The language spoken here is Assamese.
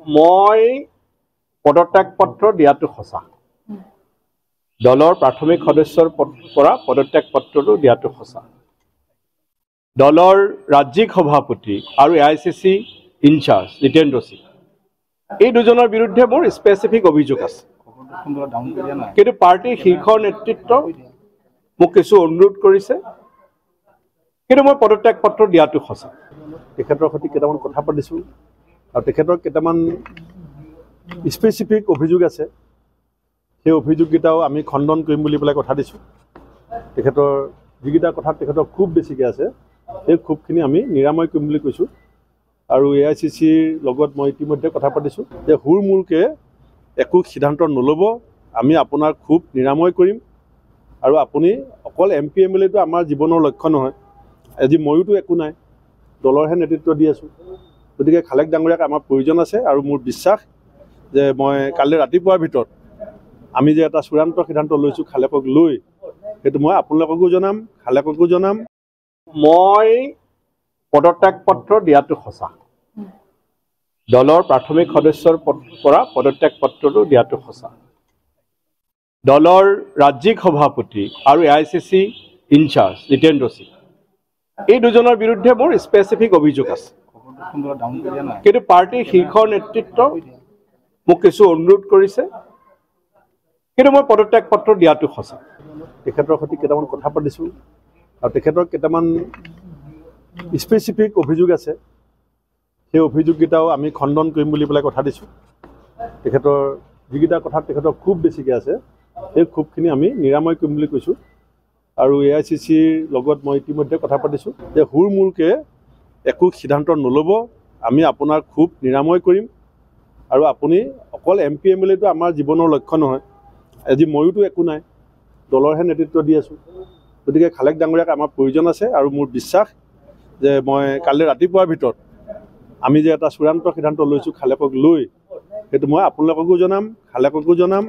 মই পদত্যাগ পত্ৰ দিয়াটো সঁচা। দলৰ প্ৰাথমিক সদস্যৰ পৰা পদত্যাগ পত্ৰটো দিয়াটো সঁচা। দলৰ ৰাজ্যিক সভাপতি আৰু AICC ইনচাৰ্জ জিতেন্দ্ৰ সিং এই দুজনৰ বিৰুদ্ধে মোৰ স্পেচিফিক অভিযোগ আছে। কিন্তু পাৰ্টিৰ শীৰ্ষ নেতৃত্ব মোক কিছু অনুৰোধ কৰিছে, কিন্তু মই পদত্যাগ পত্ৰ দিয়াটো সঁচা। তেখেতৰ সৈতে কেইটামান কথা পাতিছোঁ আৰু তেখেতৰ কেইটামান স্পেচিফিক অভিযোগ আছে। সেই অভিযোগকেইটাও আমি খণ্ডন কৰিম বুলি পেলাই কথা দিছোঁ। তেখেতৰ যিকেইটা কথা তেখেতৰ খুব বেছিকৈ আছে, সেই খুবখিনি আমি নিৰাময় কৰিম বুলি কৈছোঁ। আৰু AICCৰ লগত মই ইতিমধ্যে কথা পাতিছোঁ যে হুৰমূৰকৈ একো সিদ্ধান্ত নল'ব, আমি আপোনাৰ খুব নিৰাময় কৰিম। আৰু আপুনি অকল MP MLAটো আমাৰ জীৱনৰ লক্ষ্য নহয়। আজি ময়োতো একো নাই, দলৰহে নেতৃত্ব দি আছোঁ। গতিকে খালেক ডাঙৰীয়াক আমাৰ প্ৰয়োজন আছে আৰু মোৰ বিশ্বাস যে মই কালি ৰাতিপুৱাৰ ভিতৰত আমি যে এটা চূড়ান্ত সিদ্ধান্ত লৈছোঁ খালেকক লৈ, সেইটো মই আপোনালোককো জনাম, খালেককো জনাম। মই পদত্যাগ পত্ৰ দিয়াটো সঁচা। দলৰ প্ৰাথমিক সদস্যৰ পৰা পদত্যাগ পত্ৰটো দিয়াটো সঁচা। দলৰ ৰাজ্যিক সভাপতি আৰু AICC ইনচাৰ্জ জিতেন্দ্ৰ সিং এই দুজনৰ বিৰুদ্ধে মোৰ স্পেচিফিক অভিযোগ আছে। কিন্তু পাৰ্টিৰ শীৰ্ষ নেতৃত্ব মোক কিছু অনুৰোধ কৰিছে, কিন্তু মই পদত্যাগ পত্ৰ দিয়াটো সঁচা। তেখেতৰ সৈতে কেইটামান কথা পাতিছোঁ আৰু তেখেতৰ কেইটামান স্পেচিফিক অভিযোগ আছে। সেই অভিযোগকেইটাও আমি খণ্ডন কৰিম বুলি পেলাই কথা দিছোঁ। তেখেতৰ যিকেইটা কথা তেখেতৰ খুব বেছিকৈ আছে, সেই খুবখিনি আমি নিৰাময় কৰিম বুলি কৈছোঁ। আৰু AICCৰ লগত মই ইতিমধ্যে কথা পাতিছোঁ যে হুৰমূৰকৈ একো সিদ্ধান্ত নল'ব, আমি আপোনাৰ খুব নিৰাময় কৰিম। আৰু আপুনি অকল MP MLAটো আমাৰ জীৱনৰ লক্ষ্য নহয়। আজি ময়োতো একো নাই, দলৰহে নেতৃত্ব দি আছোঁ। গতিকে খালেক ডাঙৰীয়াক আমাৰ প্ৰয়োজন আছে আৰু মোৰ বিশ্বাস যে মই কালি ৰাতিপুৱাৰ ভিতৰত আমি যে এটা চূড়ান্ত সিদ্ধান্ত লৈছোঁ খালেকক লৈ, সেইটো মই আপোনালোককো জনাম, খালেককো জনাম।